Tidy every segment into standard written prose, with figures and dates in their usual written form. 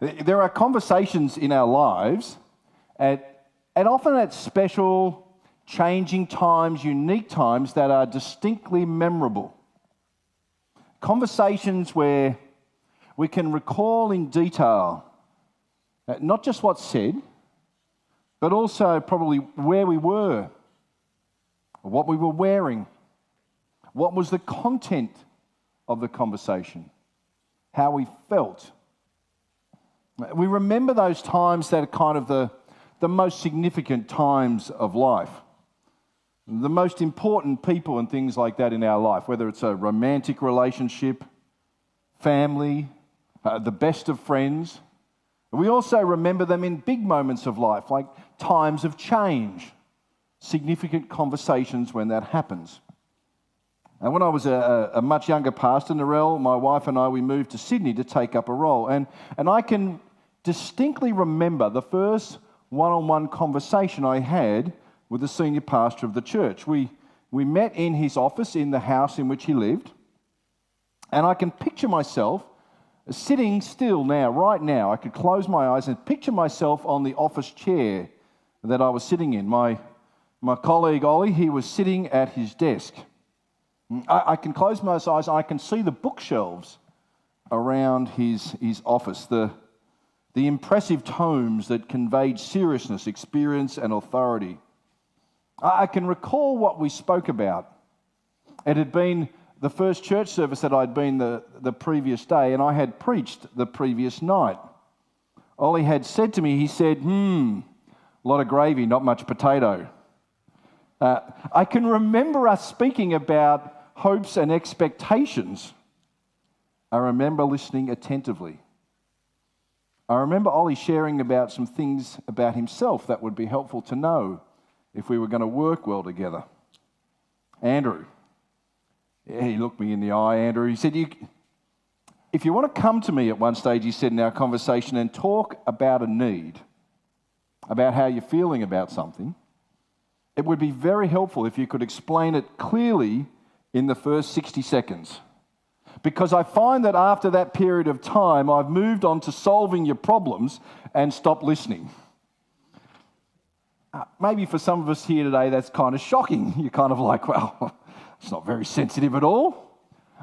There are conversations in our lives and often at special, changing times, unique times that are distinctly memorable. Conversations where we can recall in detail not just what's said, but also probably where we were, what we were wearing, what was the content of the conversation, how we felt. We remember those times that are kind of the most significant times of life, the most important people and things like that in our life, whether it's a romantic relationship, family, the best of friends. We also remember them in big moments of life, like times of change, significant conversations when that happens. And when I was a much younger pastor, Narelle, my wife and I, we moved to Sydney to take up a role. And I can distinctly remember the first one-on-one conversation I had with the senior pastor of the church. We met in his office in the house in which he lived. And I can picture myself sitting still now, right now. I could close my eyes and picture myself on the office chair that I was sitting in. My colleague, Ollie, he was sitting at his desk. I can close my eyes, I can see the bookshelves around his office, the impressive tomes that conveyed seriousness, experience and authority. I can recall what we spoke about. It had been the first church service that I'd been the previous day, and I had preached the previous night. Ollie had said to me, he said, a lot of gravy, not much potato. I can remember us speaking about hopes and expectations. I remember listening attentively. I remember Ollie sharing about some things about himself that would be helpful to know if we were going to work well together. Andrew, he looked me in the eye, Andrew. He said, if you want to come to me at one stage, he said in our conversation, and talk about a need, about how you're feeling about something, it would be very helpful if you could explain it clearly in the first 60 seconds. Because I find that after that period of time, I've moved on to solving your problems and stopped listening. Maybe for some of us here today, that's kind of shocking. You're kind of like, well, it's not very sensitive at all.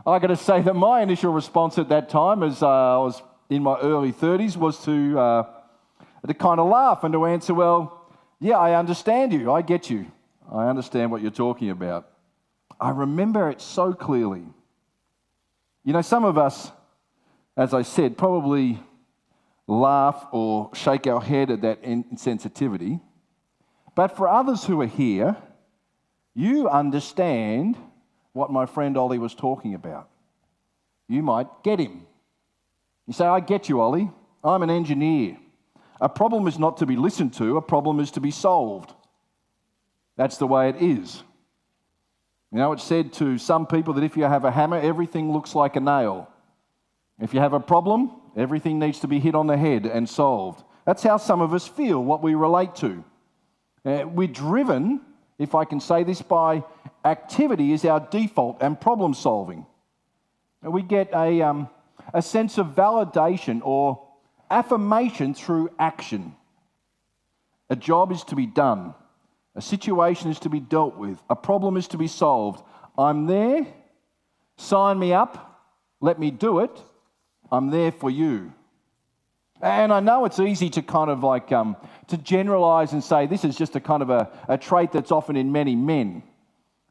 I got to say that my initial response at that time, as I was in my early 30s, was to kind of laugh and to answer, well, yeah, I understand you. I get you. I understand what you're talking about. I remember it so clearly. You know, some of us, as I said, probably laugh or shake our head at that insensitivity. But for others who are here, you understand what my friend Ollie was talking about. You might get him. You say, I get you, Ollie. I'm an engineer. A problem is not to be listened to, a problem is to be solved. That's the way it is. You know, it's said to some people that if you have a hammer, everything looks like a nail. If you have a problem, everything needs to be hit on the head and solved. That's how some of us feel, what we relate to. We're driven, if I can say this, by activity is our default and problem solving. And we get a sense of validation or affirmation through action. A job is to be done. A situation is to be dealt with. A problem is to be solved. I'm there. Sign me up. Let me do it. I'm there for you. And I know it's easy to kind of like to generalize and say this is just a kind of a trait that's often in many men.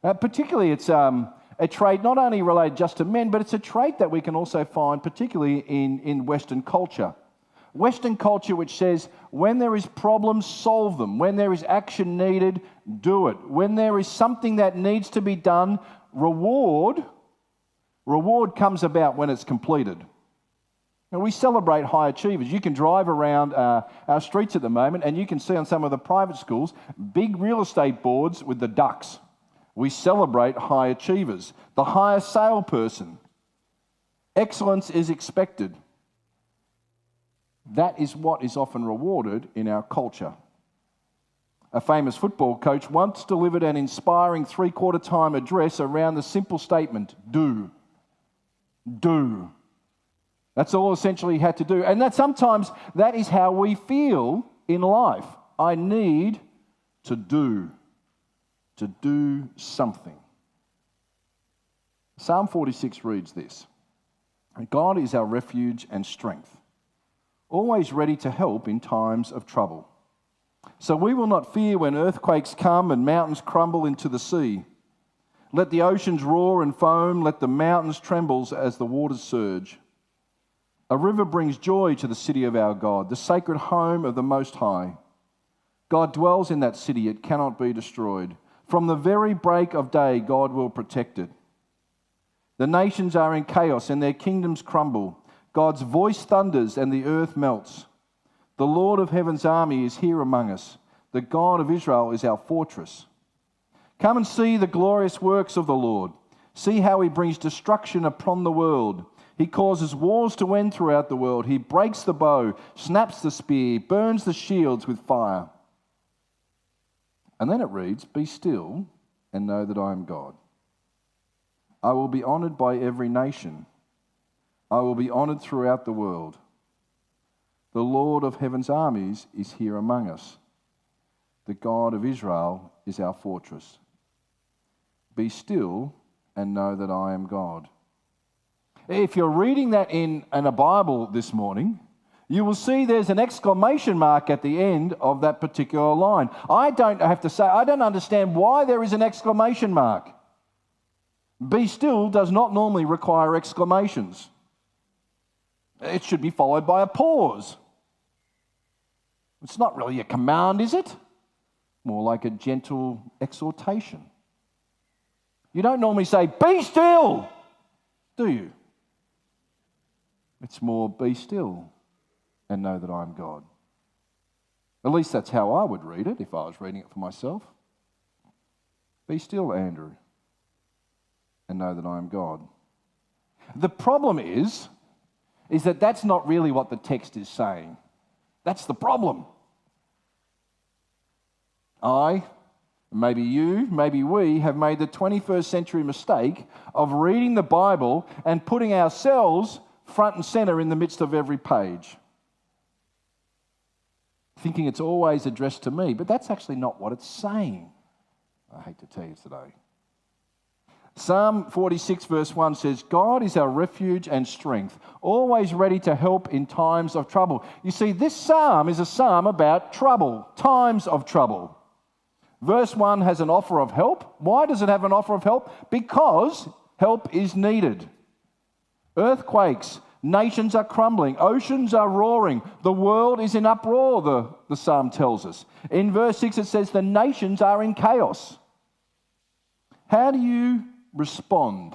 Particularly it's a trait not only related just to men, but it's a trait that we can also find particularly in Western culture. Western culture which says when there is problems, solve them. When there is action needed, do it. When there is something that needs to be done, reward comes about when it's completed. Now, we celebrate high achievers. You can drive around our streets at the moment and you can see on some of the private schools big real estate boards with the ducks. We celebrate high achievers. The highest salesperson. Excellence is expected. That is what is often rewarded in our culture. A famous football coach once delivered an inspiring three-quarter time address around the simple statement, do. Do. That's all essentially he had to do. And that sometimes that is how we feel in life. I need to do something. Psalm 46 reads this: God is our refuge and strength, always ready to help in times of trouble. So we will not fear when earthquakes come and mountains crumble into the sea. Let the oceans roar and foam, let the mountains tremble as the waters surge. A river brings joy to the city of our God, the sacred home of the Most High. God dwells in that city, it cannot be destroyed. From the very break of day, God will protect it. The nations are in chaos and their kingdoms crumble. God's voice thunders and the earth melts. The Lord of heaven's army is here among us. The God of Israel is our fortress. Come and see the glorious works of the Lord. See how he brings destruction upon the world. He causes wars to end throughout the world. He breaks the bow, snaps the spear, burns the shields with fire. And then it reads, be still and know that I am God. I will be honoured by every nation. I will be honoured throughout the world. The Lord of heaven's armies is here among us. The God of Israel is our fortress. Be still and know that I am God. If you're reading that in a Bible this morning, you will see there's an exclamation mark at the end of that particular line. I don't understand why there is an exclamation mark. Be still does not normally require exclamations. It should be followed by a pause. It's not really a command, is it? More like a gentle exhortation. You don't normally say, be still, do you? It's more, be still and know that I am God. At least that's how I would read it if I was reading it for myself. Be still, Andrew, and know that I am God. The problem is that that's not really what the text is saying. That's the problem. Maybe you, maybe we have made the 21st century mistake of reading the Bible and putting ourselves front and centre in the midst of every page, thinking it's always addressed to me, but that's actually not what it's saying. I hate to tell you today. Psalm 46 verse 1 says, God is our refuge and strength, always ready to help in times of trouble. You see, this psalm is a psalm about trouble, times of trouble. Verse 1 has an offer of help. Why does it have an offer of help? Because help is needed. Earthquakes, nations are crumbling, oceans are roaring, the world is in uproar, the psalm tells us. In verse 6 it says the nations are in chaos. How do you respond?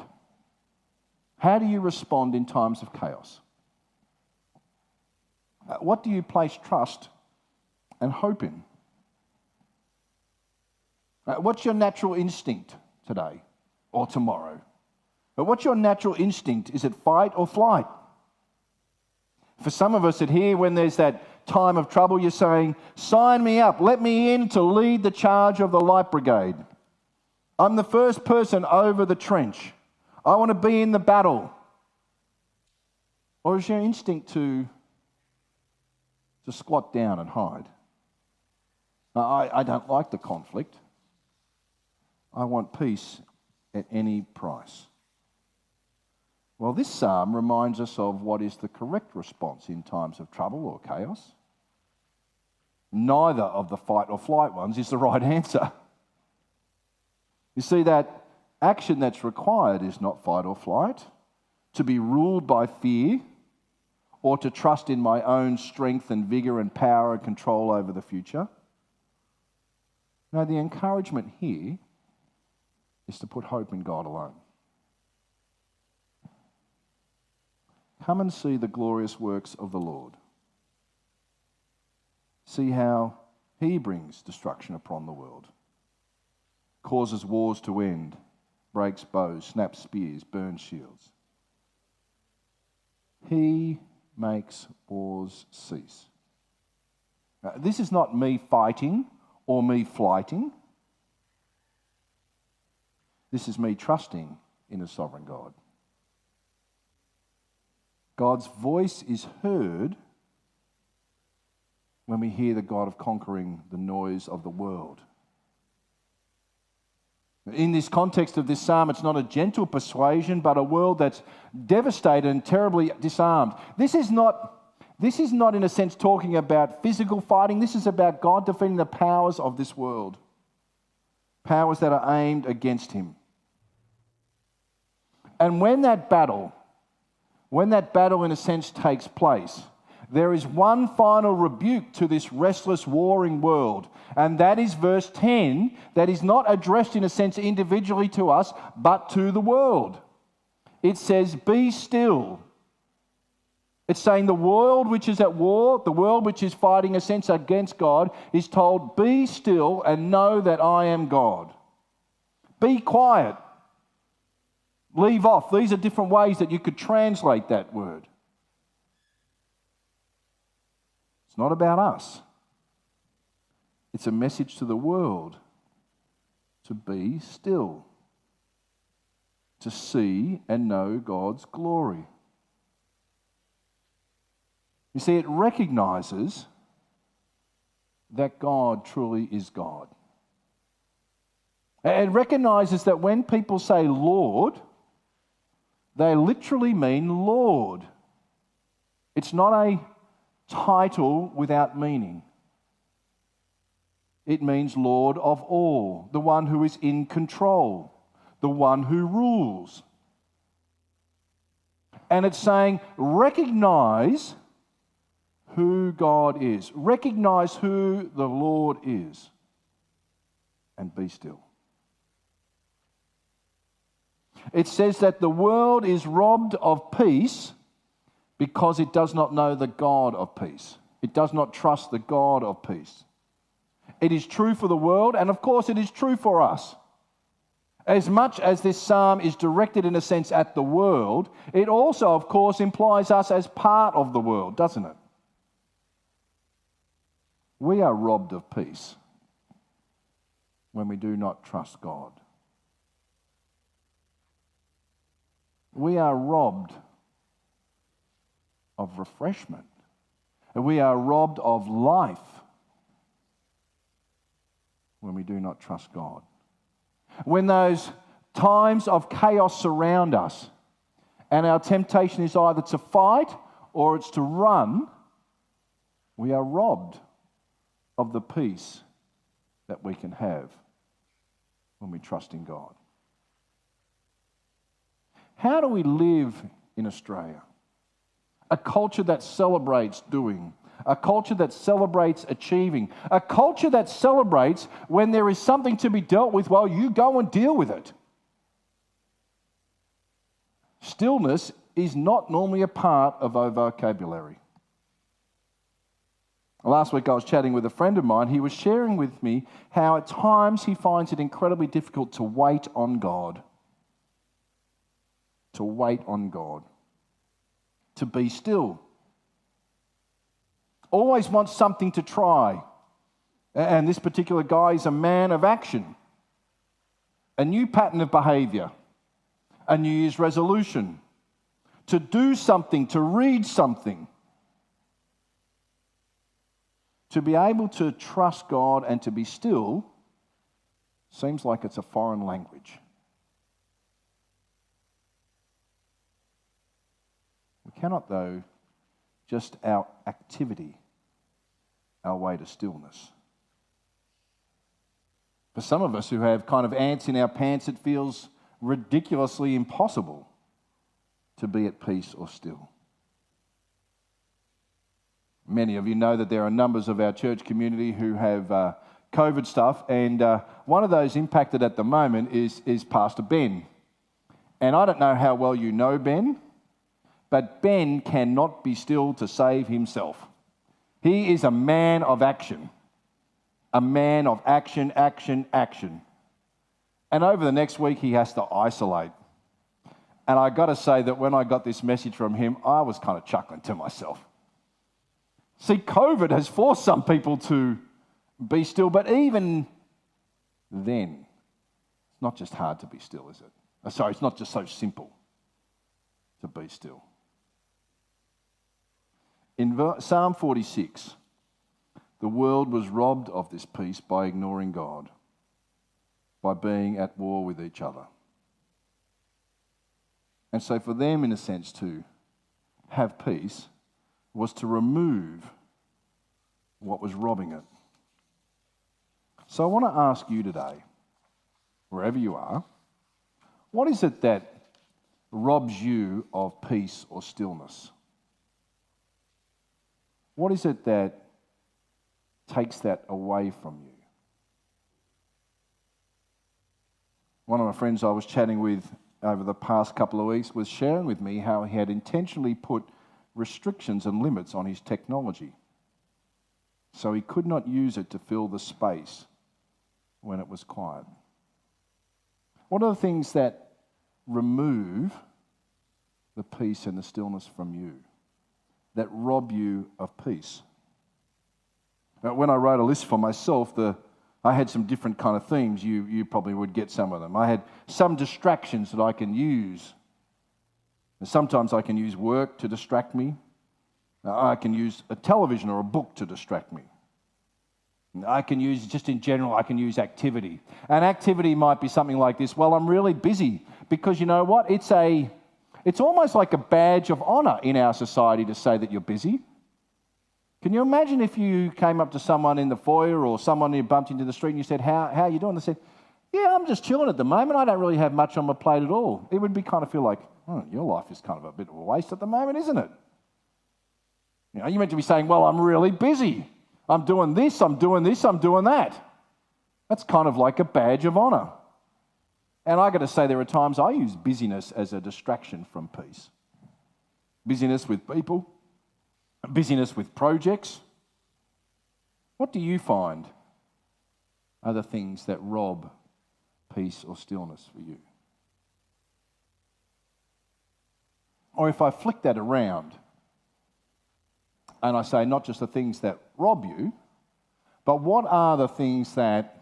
How do you respond in times of chaos? What do you place trust and hope in? What's your natural instinct today or tomorrow? But what's your natural instinct? Is it fight or flight? For some of us at here, when there's that time of trouble, you're saying, sign me up, let me in to lead the charge of the light brigade. I'm the first person over the trench. I want to be in the battle. Or is your instinct to squat down and hide? I don't like the conflict. I want peace at any price. Well, this psalm reminds us of what is the correct response in times of trouble or chaos. Neither of the fight or flight ones is the right answer. You see, that action that's required is not fight or flight, to be ruled by fear, or to trust in my own strength and vigour and power and control over the future. No, the encouragement here is to put hope in God alone. Come and see the glorious works of the Lord. See how he brings destruction upon the world, causes wars to end, breaks bows, snaps spears, burns shields. He makes wars cease. This is not me fighting or me flighting. This is me trusting in a sovereign God. God's voice is heard when we hear the God of conquering the noise of the world. In this context of this psalm, it's not a gentle persuasion, but a world that's devastated and terribly disarmed. This is not, in a sense, talking about physical fighting. This is about God defeating the powers of this world, powers that are aimed against him. And when that battle, in a sense, takes place, there is one final rebuke to this restless, warring world, and that is verse 10, that is not addressed, in a sense, individually to us, but to the world. It says, "Be still." It's saying the world which is at war, the world which is fighting, in a sense, against God, is told, "Be still and know that I am God." Be quiet. Leave off. These are different ways that you could translate that word. It's not about us. It's a message to the world to be still, to see and know God's glory. You see, it recognizes that God truly is God. It recognizes that when people say Lord, they literally mean Lord. It's not a title without meaning. It means Lord of all, the one who is in control, the one who rules. And it's saying, recognize who God is. Recognize who the Lord is. And be still. It says that the world is robbed of peace because it does not know the God of peace. It does not trust the God of peace. It is true for the world, and of course it is true for us. As much as this psalm is directed in a sense at the world, it also, of course, implies us as part of the world, doesn't it? We are robbed of peace when we do not trust God. We are robbed of refreshment. And we are robbed of life when we do not trust God. When those times of chaos surround us and our temptation is either to fight or it's to run, we are robbed of the peace that we can have when we trust in God. How do we live in Australia? A culture that celebrates doing, a culture that celebrates achieving, a culture that celebrates when there is something to be dealt with, well, you go and deal with it. Stillness is not normally a part of our vocabulary. Last week I was chatting with a friend of mine. He was sharing with me how at times he finds it incredibly difficult to wait on God. To wait on God. To be still. Always wants something to try. And this particular guy is a man of action. A new pattern of behaviour. A New Year's resolution. To do something, to read something. To be able to trust God and to be still seems like it's a foreign language. We cannot, though, just our activity, our way to stillness. For some of us who have kind of ants in our pants, it feels ridiculously impossible to be at peace or still. Many of you know that there are numbers of our church community who have COVID stuff, and one of those impacted at the moment is Pastor Ben. And I don't know how well you know Ben, but Ben cannot be still to save himself. He is a man of action. A man of action, action, action. And over the next week, he has to isolate. And I got to say that when I got this message from him, I was kind of chuckling to myself. See, COVID has forced some people to be still, but even then, it's not just hard to be still, is it? Sorry, it's not just so simple to be still. In Psalm 46, the world was robbed of this peace by ignoring God, by being at war with each other. And so for them, in a sense, to have peace was to remove what was robbing it. So I want to ask you today, wherever you are, what is it that robs you of peace or stillness? What is it that takes that away from you? One of my friends I was chatting with over the past couple of weeks was sharing with me how he had intentionally put restrictions and limits on his technology, so he could not use it to fill the space when it was quiet. What are the things that remove the peace and the stillness from you, that rob you of peace? Now, when I wrote a list for myself, I had some different kind of themes. You probably would get some of them. I had some distractions that I can use. And sometimes I can use work to distract me. I can use a television or a book to distract me. I can use, just in general, I can use activity. And activity might be something like this: well, I'm really busy, because you know what? It's almost like a badge of honour in our society to say that you're busy. Can you imagine if you came up to someone in the foyer or someone you bumped into the street and you said, how are you doing? They said, yeah, I'm just chilling at the moment. I don't really have much on my plate at all. It would be kind of feel like, your life is kind of a bit of a waste at the moment, isn't it? You know, you're meant to be saying, well, I'm really busy. I'm doing this, I'm doing this, I'm doing that. That's kind of like a badge of honour. And I got to say, there are times I use busyness as a distraction from peace. Busyness with people, busyness with projects. What do you find are the things that rob peace or stillness for you? Or if I flick that around and I say not just the things that rob you, but what are the things that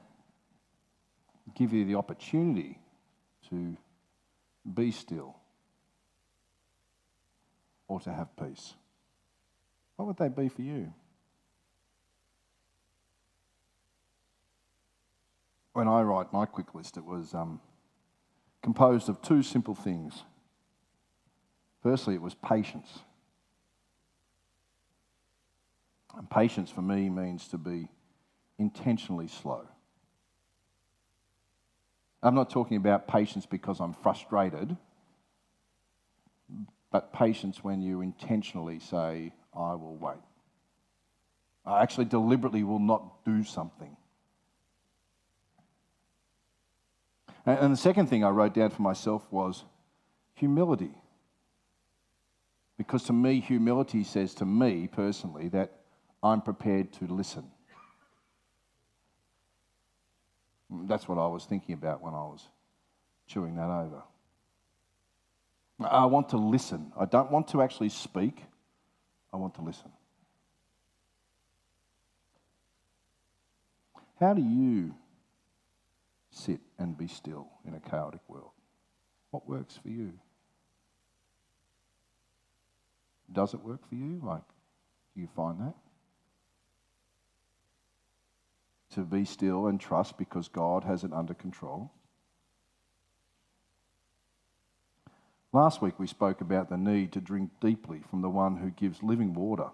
give you the opportunity to be still or to have peace? What would they be for you? When I write my quick list, it was composed of two simple things. Firstly, it was patience. And patience for me means to be intentionally slow. I'm not talking about patience because I'm frustrated, but patience when you intentionally say, I will wait. I actually deliberately will not do something. And the second thing I wrote down for myself was humility. Because to me, humility says to me personally that I'm prepared to listen. That's what I was thinking about when I was chewing that over. I want to listen. I don't want to actually speak. I want to listen. How do you sit and be still in a chaotic world? What works for you? Does it work for you? Do you find that? To be still and trust because God has it under control. Last week we spoke about the need to drink deeply from the one who gives living water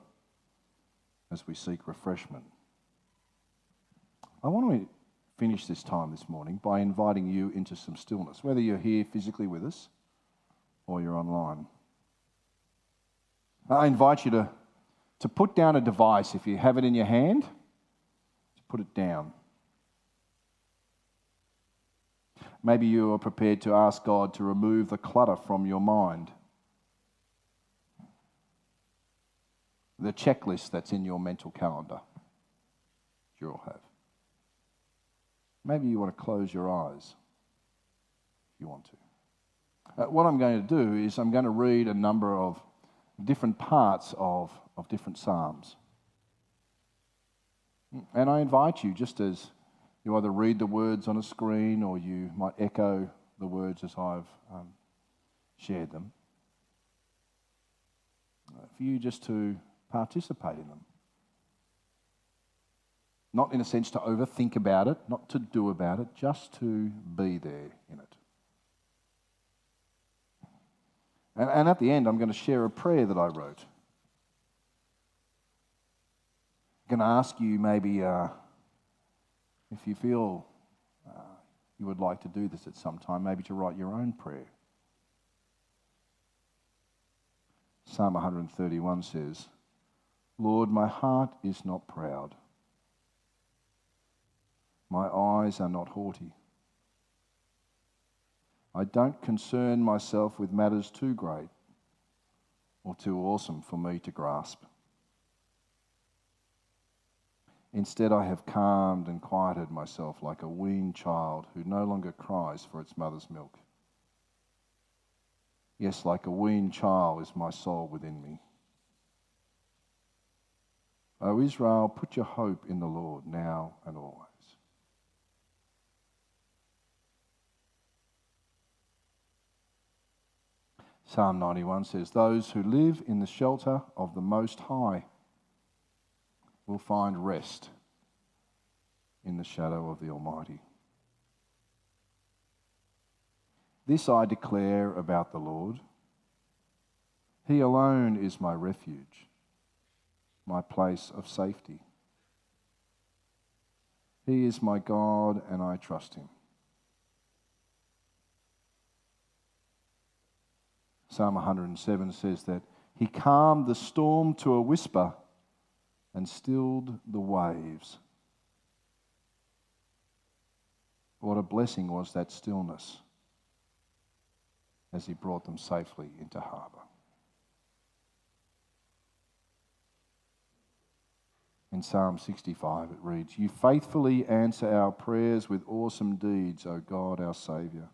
as we seek refreshment. I want to finish this time this morning by inviting you into some stillness, whether you're here physically with us or you're online. I invite you to put down a device. If you have it in your hand, put it down. Maybe you are prepared to ask God to remove the clutter from your mind. The checklist that's in your mental calendar. You all have. Maybe you want to close your eyes if you want to. What I'm going to do is I'm going to read a number of different parts of different Psalms. And I invite you, just as you either read the words on a screen or you might echo the words as I've shared them, for you just to participate in them. Not in a sense to overthink about it, not to do about it, just to be there in it. And at the end, I'm going to share a prayer that I wrote. I'm going to ask you maybe if you feel you would like to do this at some time, maybe to write your own prayer. Psalm 131 says, "Lord, my heart is not proud. My eyes are not haughty. I don't concern myself with matters too great or too awesome for me to grasp. Instead, I have calmed and quieted myself like a weaned child who no longer cries for its mother's milk. Yes, like a weaned child is my soul within me. O Israel, put your hope in the Lord now and always." Psalm 91 says, "Those who live in the shelter of the Most High will find rest in the shadow of the Almighty. This I declare about the Lord. He alone is my refuge, my place of safety. He is my God, and I trust him." Psalm 107 says that he calmed the storm to a whisper and stilled the waves. What a blessing was that stillness as he brought them safely into harbour. In Psalm 65 it reads, "You faithfully answer our prayers with awesome deeds, O God, our Saviour.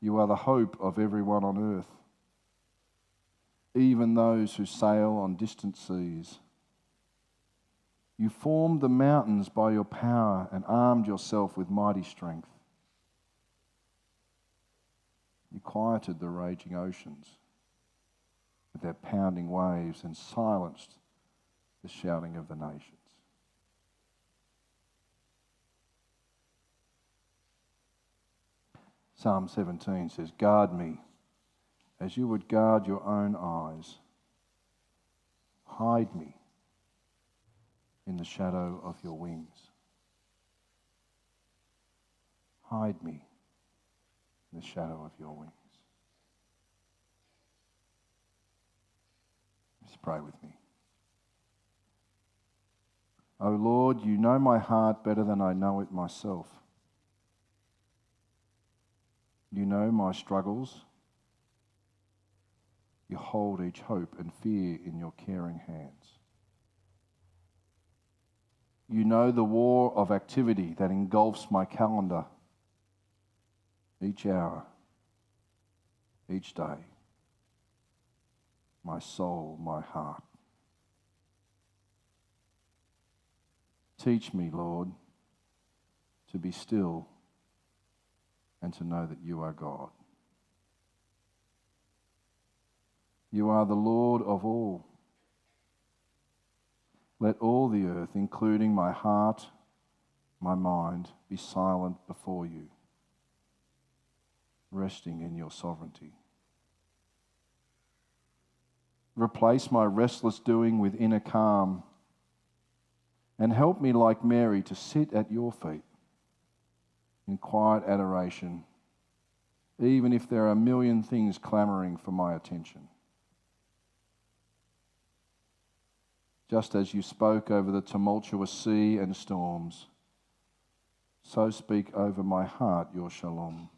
You are the hope of everyone on earth, even those who sail on distant seas. You formed the mountains by your power and armed yourself with mighty strength. You quieted the raging oceans with their pounding waves and silenced the shouting of the nations." Psalm 17 says, "Guard me as you would guard your own eyes. Hide me in the shadow of your wings." Hide me in the shadow of your wings. Just pray with me. O Lord, you know my heart better than I know it myself. You know my struggles. You hold each hope and fear in your caring hands. You know the war of activity that engulfs my calendar, each hour, each day, my soul, my heart. Teach me, Lord, to be still and to know that you are God. You are the Lord of all. Let all the earth, including my heart, my mind, be silent before you, resting in your sovereignty. Replace my restless doing with inner calm, and help me, like Mary, to sit at your feet in quiet adoration, even if there are a million things clamouring for my attention. Just as you spoke over the tumultuous sea and storms, so speak over my heart your shalom.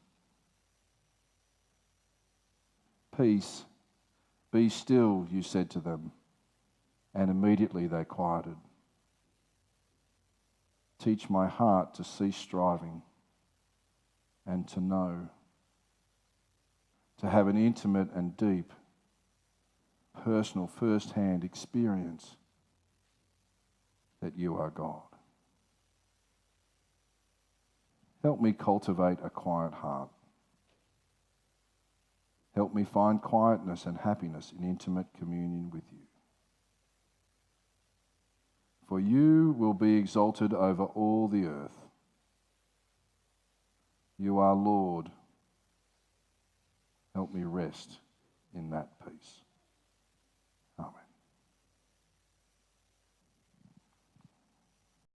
Peace, be still, you said to them, and immediately they quieted. Teach my heart to cease striving and to know, to have an intimate and deep, personal, first-hand experience that you are God. Help me cultivate a quiet heart. Help me find quietness and happiness in intimate communion with you. For you will be exalted over all the earth. You are Lord. Help me rest in that peace.